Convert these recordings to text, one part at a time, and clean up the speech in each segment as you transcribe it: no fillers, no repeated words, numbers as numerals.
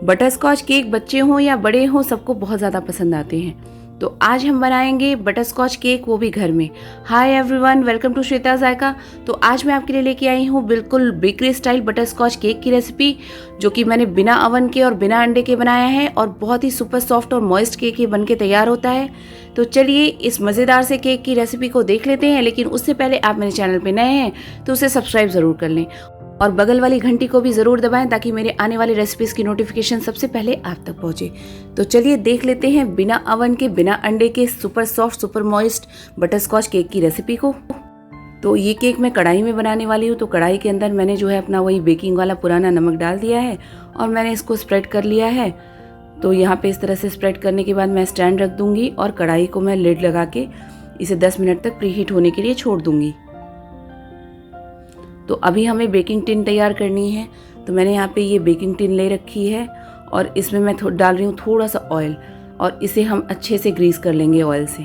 Butter scotch cake बच्चे हों या बड़े हों सबको बहुत ज़्यादा पसंद आते हैं। तो आज हम बनाएंगे बटर स्कॉच केक, वो भी घर में। Hi everyone, welcome to Shweta Zaika. तो आज मैं आपके लिए लेके आई हूँ बिल्कुल bakery style butterscotch cake की रेसिपी, जो कि मैंने बिना अवन के और बिना अंडे के बनाया है और बहुत ही सुपर सॉफ्ट और मॉइस्ट केक ये बन के तैयार होता है। तो चलिए इस मज़ेदार से केक की रेसिपी को देख लेते हैं, लेकिन उससे पहले आप मेरे चैनल पर नए हैं तो उसे सब्सक्राइब ज़रूर कर लें और बगल वाली घंटी को भी ज़रूर दबाएं ताकि मेरे आने वाले रेसिपीज़ की नोटिफिकेशन सबसे पहले आप तक पहुंचे। तो चलिए देख लेते हैं बिना अवन के, बिना अंडे के super soft super moist butterscotch cake की रेसिपी को। तो ये केक मैं कढ़ाई में बनाने वाली हूँ। तो कढ़ाई के अंदर मैंने जो है अपना वही बेकिंग वाला पुराना नमक डाल दिया है और मैंने इसको स्प्रेड कर लिया है। तो यहाँ पे इस तरह से स्प्रेड करने के बाद मैं स्टैंड रख दूँगी और कढ़ाई को मैं लिड लगा के इसे 10 मिनट तक प्रीहीट होने के लिए छोड़ दूँगी। तो अभी हमें बेकिंग टिन तैयार करनी है। तो मैंने यहाँ पे ये बेकिंग टिन ले रखी है और इसमें मैं डाल रही हूँ थोड़ा सा ऑयल और इसे हम अच्छे से ग्रीस कर लेंगे ऑयल से।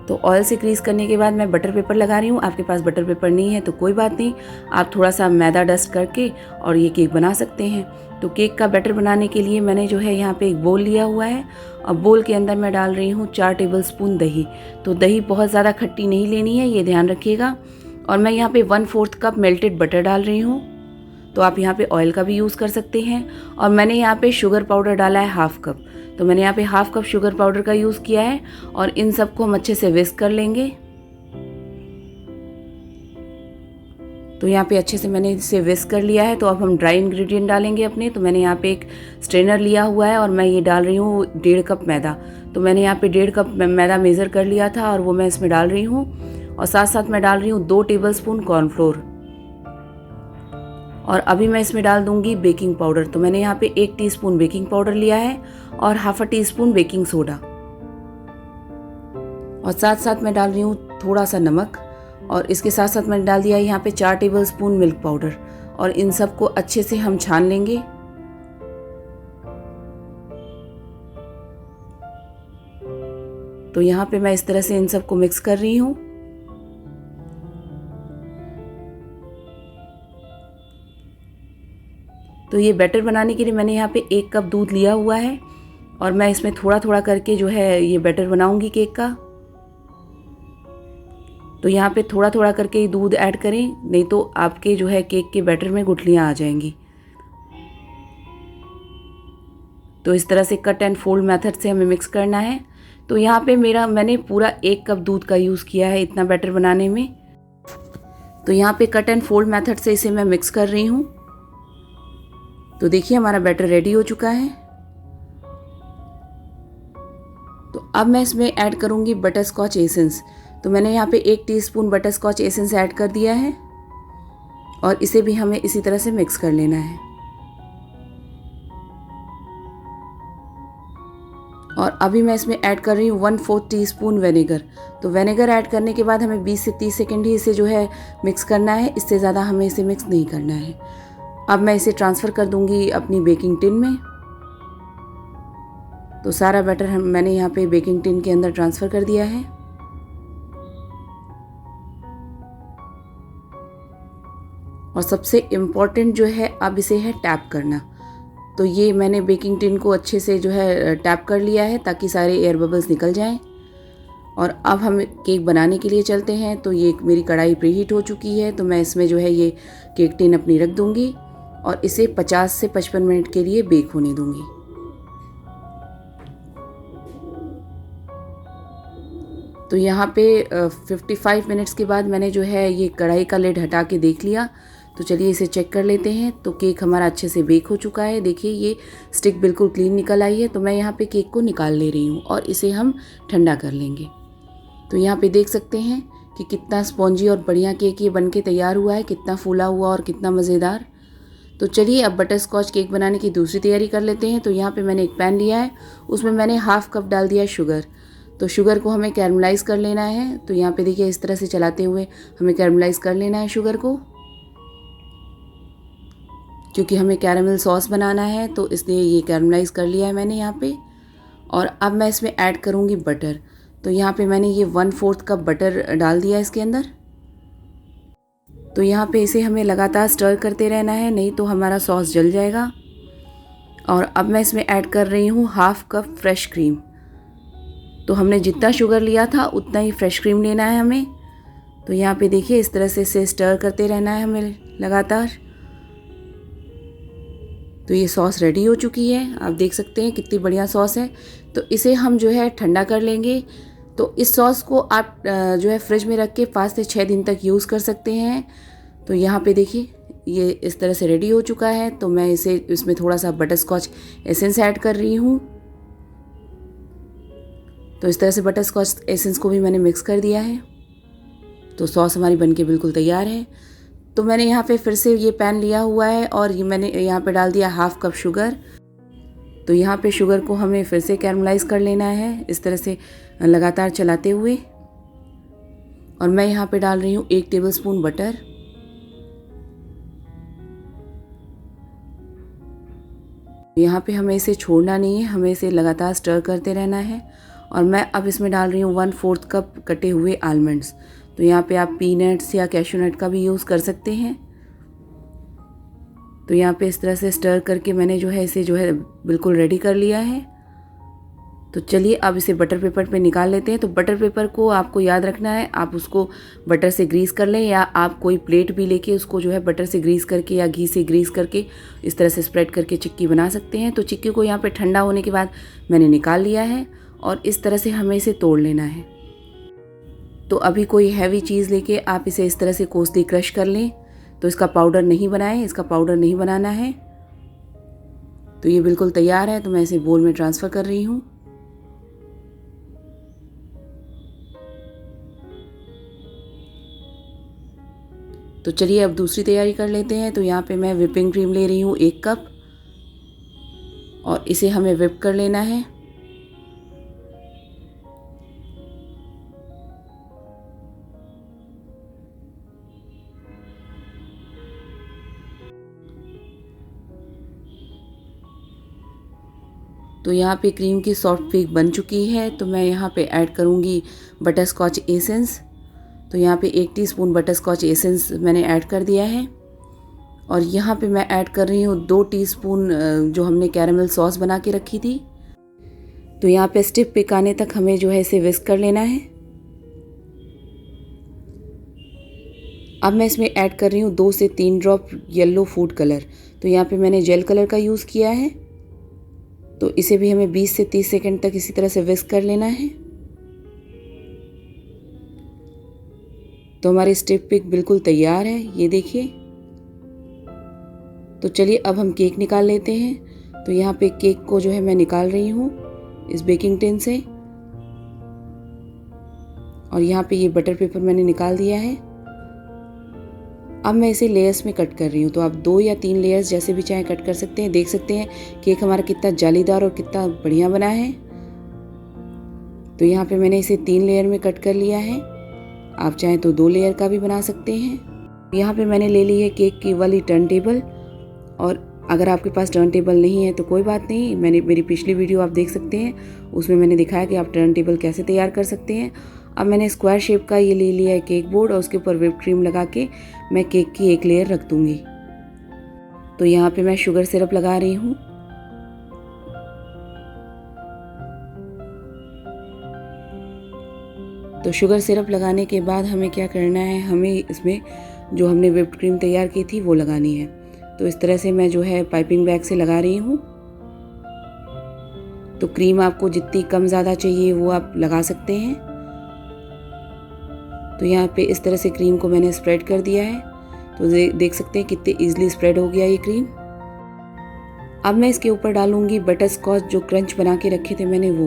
तो ऑयल से ग्रीस करने के बाद मैं बटर पेपर लगा रही हूँ। आपके पास बटर पेपर नहीं है तो कोई बात नहीं, आप थोड़ा सा मैदा डस्ट करके और ये केक बना सकते हैं। तो केक का बैटर बनाने के लिए मैंने जो है यहाँ पे एक बोल लिया हुआ है और बोल के अंदर मैं डाल रही हूँ 4 टेबलस्पून दही। तो दही बहुत ज़्यादा खट्टी नहीं लेनी है, ये ध्यान रखिएगा। और मैं यहाँ पे 1/4 कप मेल्टेड बटर डाल रही हूँ। तो आप यहाँ पे ऑयल का भी यूज़ कर सकते हैं। और मैंने यहाँ पे शुगर पाउडर डाला है 1/2 कप। तो मैंने यहाँ पे 1/2 कप शुगर पाउडर का यूज़ किया है और इन सबको हम अच्छे से विस्क कर लेंगे। तो यहाँ पे अच्छे से मैंने इसे विस्क कर लिया है। तो अब हम ड्राई इंग्रेडिएंट डालेंगे अपने। तो मैंने यहाँ पे एक स्ट्रेनर लिया हुआ है और मैं ये डाल रही हूँ 1.5 कप मैदा। तो मैंने यहाँ पे 1.5 कप मैदा मेज़र कर लिया था और वो मैं इसमें डाल रही हूँ। और साथ साथ मैं डाल रही हूँ 2 टेबलस्पून कॉर्नफ्लोर। और अभी मैं इसमें डाल दूँगी बेकिंग पाउडर। तो मैंने यहाँ पे 1 टीस्पून बेकिंग पाउडर लिया है और 1/2 टीस्पून बेकिंग सोडा। और साथ साथ मैं डाल रही हूँ थोड़ा सा नमक और इसके साथ साथ मैंने डाल दिया है यहाँ पे 4 टेबलस्पून मिल्क पाउडर। और इन सबको अच्छे से हम छान लेंगे। तो यहाँ पे मैं इस तरह से इन सबको मिक्स कर रही हूँ। तो ये बैटर बनाने के लिए मैंने यहाँ पे 1 कप दूध लिया हुआ है और मैं इसमें थोड़ा थोड़ा करके जो है ये बैटर बनाऊंगी केक का। तो यहाँ पे थोड़ा थोड़ा करके ही दूध ऐड करें, नहीं तो आपके जो है केक के बैटर में गुठलियाँ आ जाएंगी। तो इस तरह से कट एंड फोल्ड मेथड से हमें मिक्स करना है। तो यहाँ पे मैंने पूरा 1 कप दूध का यूज़ किया है इतना बैटर बनाने में। तो यहाँ पे कट एंड फोल्ड मेथड से इसे मैं मिक्स कर रही हूँ। तो देखिए हमारा बैटर रेडी हो चुका है। तो अब मैं इसमें ऐड करूँगी बटर स्कॉच एसेंस। तो मैंने यहाँ पे 1 teaspoon butterscotch essence add कर दिया है और इसे भी हमें इसी तरह से मिक्स कर लेना है। और अभी मैं इसमें ऐड कर रही हूँ 1/4 टीस्पून विनेगर। तो विनेगर ऐड करने के बाद हमें 20 से 30 सेकेंड ही इसे जो है मिक्स करना है, इससे ज़्यादा हमें इसे मिक्स नहीं करना है। अब मैं इसे ट्रांसफ़र कर दूँगी अपनी बेकिंग टिन में। तो सारा बैटर मैंने यहाँ पे बेकिंग टिन के अंदर ट्रांसफ़र कर दिया है। और सबसे इम्पॉर्टेंट जो है अब इसे है टैप करना। तो ये मैंने बेकिंग टिन को अच्छे से जो है टैप कर लिया है ताकि सारे एयर बबल्स निकल जाएं। और अब हम केक बनाने के लिए चलते हैं। तो ये मेरी कढ़ाई प्रीहीट हो चुकी है। तो मैं इसमें जो है ये केक टिन अपनी रख दूँगी और इसे 50 से 55 मिनट के लिए बेक होने दूँगी। तो यहाँ पे 55 मिनट्स के बाद मैंने जो है ये कढ़ाई का लिड हटा के देख लिया। तो चलिए इसे चेक कर लेते हैं। तो केक हमारा अच्छे से बेक हो चुका है। देखिए ये स्टिक बिल्कुल क्लीन निकल आई है। तो मैं यहाँ पे केक को निकाल ले रही हूँ और इसे हम ठंडा कर लेंगे। तो यहाँ पे देख सकते हैं कि कितना स्पॉन्जी और बढ़िया केक ये बन के तैयार हुआ है, कितना फूला हुआ और कितना मज़ेदार। तो चलिए अब बटर स्कॉच केक बनाने की दूसरी तैयारी कर लेते हैं। तो यहाँ पे मैंने एक पैन लिया है, उसमें मैंने 1/2 कप डाल दिया है शुगर। तो शुगर को हमें कैरमलाइज़ कर लेना है। तो यहाँ पे देखिए इस तरह से चलाते हुए हमें कैरमलाइज़ कर लेना है शुगर को, क्योंकि हमें कैरमल सॉस बनाना है। तो इसलिए ये कैरमलाइज़ कर लिया है मैंने यहाँ पे। और अब मैं इसमें ऐड करूँगी बटर। तो यहाँ पे मैंने ये 1/4 कप बटर डाल दिया इसके अंदर। तो यहाँ पे इसे हमें लगातार स्टर करते रहना है, नहीं तो हमारा सॉस जल जाएगा। और अब मैं इसमें ऐड कर रही हूँ हाफ कप फ्रेश क्रीम। तो हमने जितना शुगर लिया था उतना ही फ्रेश क्रीम लेना है हमें। तो यहाँ पे देखिए इस तरह से इसे स्टर करते रहना है हमें लगातार। तो ये सॉस रेडी हो चुकी है, आप देख सकते हैं कितनी बढ़िया सॉस है। तो इसे हम जो है ठंडा कर लेंगे। तो इस सॉस को आप जो है फ्रिज में रख के 5 से 6 दिन तक यूज़ कर सकते हैं। तो यहाँ पे देखिए ये इस तरह से रेडी हो चुका है। तो मैं इसमें थोड़ा सा बटर स्कॉच एसेंस ऐड कर रही हूँ। तो इस तरह से बटर स्कॉच एसेंस को भी मैंने मिक्स कर दिया है। तो सॉस हमारी बनके बिल्कुल तैयार है। तो मैंने यहाँ पे फिर से ये पैन लिया हुआ है और ये मैंने यहाँ पे डाल दिया हाफ कप शुगर। तो यहाँ पे शुगर को हमें फिर से कैरमलाइज़ कर लेना है इस तरह से लगातार चलाते हुए। और मैं यहाँ पे डाल रही हूँ 1 टेबलस्पून बटर। यहाँ पे हमें इसे छोड़ना नहीं है, हमें इसे लगातार स्टर करते रहना है। और मैं अब इसमें डाल रही हूँ 1/4 कप कटे हुए आलमंड्स। तो यहाँ पे आप पीनट्स या कैशू नट का भी यूज़ कर सकते हैं। तो यहाँ पे इस तरह से स्टर करके मैंने जो है इसे जो है बिल्कुल रेडी कर लिया है। तो चलिए अब इसे बटर पेपर पे निकाल लेते हैं। तो बटर पेपर को आपको याद रखना है, आप उसको बटर से ग्रीस कर लें या आप कोई प्लेट भी लेके उसको जो है बटर से ग्रीस करके या घी से ग्रीस करके इस तरह से स्प्रेड करके चिक्की बना सकते हैं। तो चिक्की को यहाँ पे ठंडा होने के बाद मैंने निकाल लिया है और इस तरह से हमें इसे तोड़ लेना है। तो अभी कोई हैवी चीज़ लेके आप इसे इस तरह से कोसली क्रश कर लें। तो इसका पाउडर नहीं बनाएं, इसका पाउडर नहीं बनाना है। तो ये बिल्कुल तैयार है। तो मैं इसे बोल में ट्रांसफ़र कर रही हूँ। तो चलिए अब दूसरी तैयारी कर लेते हैं। तो यहाँ पे मैं व्हिपिंग क्रीम ले रही हूँ 1 कप और इसे हमें व्हिप कर लेना है। तो यहाँ पे क्रीम की सॉफ्ट पीक बन चुकी है। तो मैं यहाँ पे ऐड करूँगी बटर स्कॉच एसेंस। तो यहाँ पे 1 टीस्पून बटर स्कॉच एसेंस मैंने ऐड कर दिया है। और यहाँ पे मैं ऐड कर रही हूँ 2 टीस्पून जो हमने कैरेमल सॉस बना के रखी थी। तो यहाँ पे स्टिप पिक आने तक हमें जो है इसे विस्क कर लेना है। अब मैं इसमें ऐड कर रही हूँ 2 से 3 ड्रॉप येलो फूड कलर। तो यहाँ पे मैंने जेल कलर का यूज़ किया है। तो इसे भी हमें 20 से 30 सेकंड तक इसी तरह से विस्क कर लेना है। तो हमारी स्टिप पिक बिल्कुल तैयार है, ये देखिए। तो चलिए अब हम केक निकाल लेते हैं। तो यहाँ पे केक को जो है मैं निकाल रही हूँ इस बेकिंग टिन से। और यहाँ पे ये बटर पेपर मैंने निकाल दिया है। अब मैं इसे लेयर्स में कट कर रही हूँ। तो आप 2 या 3 लेयर्स जैसे भी चाहें कट कर सकते हैं। देख सकते हैं केक हमारा कितना जालीदार और कितना बढ़िया बना है। तो यहाँ पे मैंने इसे 3 लेयर में कट कर लिया है। आप चाहें तो 2 लेयर का भी बना सकते हैं। यहाँ पे मैंने ले ली है केक की वाली टर्न टेबल। और अगर आपके पास टर्न टेबल नहीं है तो कोई बात नहीं, मेरी पिछली वीडियो आप देख सकते हैं, उसमें मैंने दिखाया कि आप टर्न टेबल कैसे तैयार कर सकते हैं। अब मैंने स्क्वायर शेप का ये ले लिया है केक बोर्ड और उसके ऊपर व्हिप क्रीम लगा के मैं केक की एक लेयर रख दूंगी। तो यहाँ पे मैं शुगर सिरप लगा रही हूँ। तो शुगर सिरप लगाने के बाद हमें क्या करना है, हमें इसमें जो हमने व्हिप्ड क्रीम तैयार की थी वो लगानी है। तो इस तरह से मैं जो है पाइपिंग बैग से लगा रही हूँ। तो क्रीम आपको जितनी कम ज़्यादा चाहिए वो आप लगा सकते हैं। तो यहाँ पे इस तरह से क्रीम को मैंने स्प्रेड कर दिया है। तो देख सकते हैं कितने इजीली स्प्रेड हो गया ये क्रीम। अब मैं इसके ऊपर डालूंगी बटर स्कॉच जो क्रंच बना के रखे थे मैंने वो।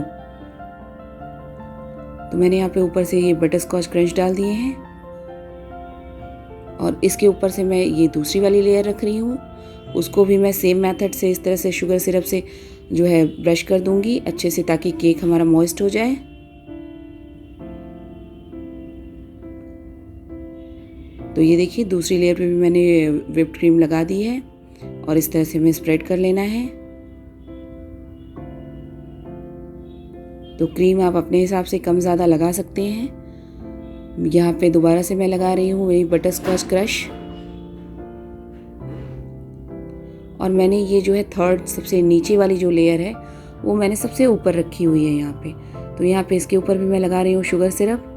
तो मैंने यहाँ पे ऊपर से ये बटर स्कॉच क्रंच डाल दिए हैं। और इसके ऊपर से मैं ये दूसरी वाली लेयर रख रही हूँ, उसको भी मैं सेम मेथड से इस तरह से शुगर सिरप से जो है ब्रश कर दूंगी अच्छे से, ताकि केक हमारा मॉइस्ट हो जाए। तो ये देखिए दूसरी लेयर पे भी मैंने व्हिप्ड क्रीम लगा दी है और इस तरह से हमें स्प्रेड कर लेना है। तो क्रीम आप अपने हिसाब से कम ज़्यादा लगा सकते हैं। यहाँ पे दोबारा से मैं लगा रही हूँ वही बटर स्कॉच क्रश। और मैंने ये जो है थर्ड सबसे नीचे वाली जो लेयर है वो मैंने सबसे ऊपर रखी हुई है यहाँ पे। तो यहाँ पे इसके ऊपर भी मैं लगा रही हूँ शुगर सिरप,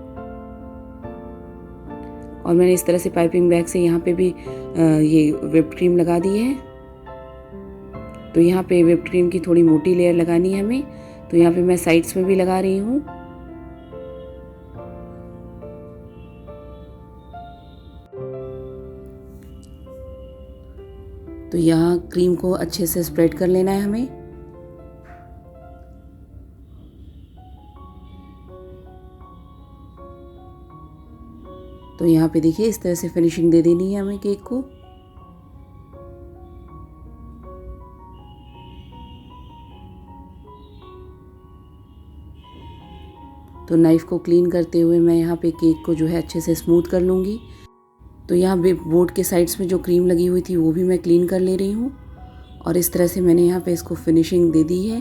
और मैंने इस तरह से पाइपिंग बैग से यहाँ पे भी ये व्हिप्ड क्रीम लगा दी है। तो यहाँ पे व्हिप्ड क्रीम की थोड़ी मोटी लेयर लगानी है हमें, तो यहाँ पे मैं साइड्स में भी लगा रही हूँ। तो यहाँ क्रीम को अच्छे से स्प्रेड कर लेना है हमें। तो यहाँ पे देखिए इस तरह से फिनिशिंग दे देनी है हमें केक को। तो नाइफ़ को क्लीन करते हुए मैं यहाँ पे केक को जो है अच्छे से स्मूथ कर लूँगी। तो यहाँ बोर्ड के साइड्स में जो क्रीम लगी हुई थी वो भी मैं क्लीन कर ले रही हूँ, और इस तरह से मैंने यहाँ पे इसको फिनिशिंग दे दी है।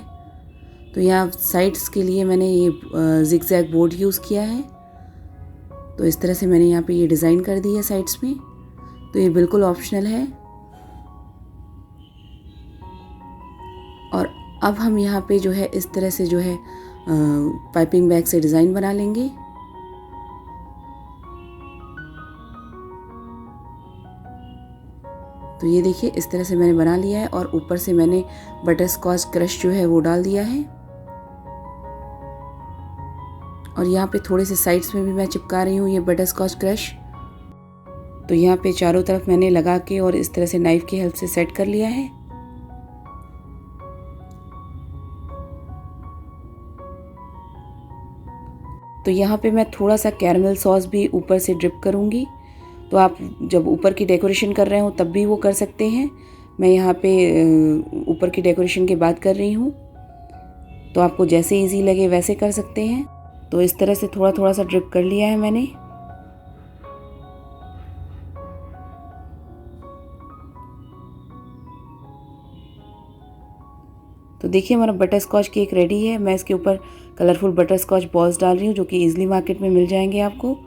तो यहाँ साइड्स के लिए मैंने ये जिगजैग बोर्ड यूज़ किया है। तो इस तरह से मैंने यहाँ पे ये डिज़ाइन कर दी है साइड्स में। तो ये बिल्कुल ऑप्शनल है। और अब हम यहाँ पे जो है इस तरह से जो है पाइपिंग बैग से डिज़ाइन बना लेंगे। तो ये देखिए इस तरह से मैंने बना लिया है, और ऊपर से मैंने बटर स्कॉच क्रश जो है वो डाल दिया है। और यहाँ पे थोड़े से साइड्स में भी मैं चिपका रही हूँ ये बटर स्कॉच क्रश। तो यहाँ पे चारों तरफ मैंने लगा के और इस तरह से नाइफ की हेल्प से सेट कर लिया है। तो यहाँ पे मैं थोड़ा सा कैरमल सॉस भी ऊपर से ड्रिप करूँगी। तो आप जब ऊपर की डेकोरेशन कर रहे हो तब भी वो कर सकते हैं। मैं यहाँ पे ऊपर की डेकोरेशन के बाद कर रही हूँ, तो आपको जैसे इजी लगे वैसे कर सकते हैं। तो इस तरह से थोड़ा थोड़ा सा ड्रिप कर लिया है मैंने। तो देखिए हमारा बटर स्कॉच केक रेडी है। मैं इसके ऊपर कलरफुल बटर स्कॉच बॉल्स डाल रही हूँ, जो कि ईजिली मार्केट में मिल जाएंगे आपको।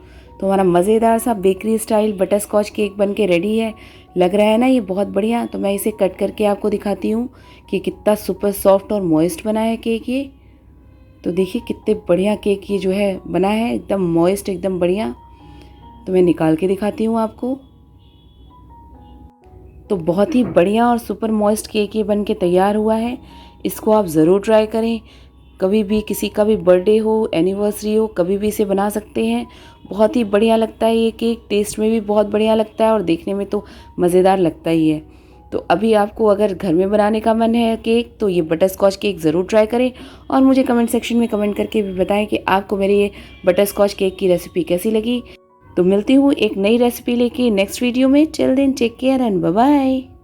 तो हमारा मज़ेदार सा bakery style butterscotch cake बन के रेडी है। लग रहा है ना ये बहुत बढ़िया। तो मैं इसे कट करके आपको दिखाती हूँ कि कितना सुपर सॉफ्ट और मॉइस्ट बना है केक ये। तो देखिए कितने बढ़िया केक ये जो है बना है, एकदम मॉइस्ट, एकदम बढ़िया। तो मैं निकाल के दिखाती हूँ आपको। तो बहुत ही बढ़िया और सुपर मॉइस्ट केक ये बन के तैयार हुआ है। इसको आप ज़रूर ट्राई करें। कभी भी किसी का भी बर्थडे हो, एनिवर्सरी हो, कभी भी इसे बना सकते हैं। बहुत ही बढ़िया लगता है ये केक, टेस्ट में भी बहुत बढ़िया लगता है और देखने में तो मज़ेदार लगता ही है। तो अभी आपको अगर घर में बनाने का मन है केक, तो ये बटर स्कॉच केक ज़रूर ट्राई करें, और मुझे कमेंट सेक्शन में कमेंट करके भी बताएं कि आपको मेरी ये बटर स्कॉच केक की रेसिपी कैसी लगी। तो मिलती हूँ एक नई रेसिपी लेके नेक्स्ट वीडियो में। Till then take care and bye bye.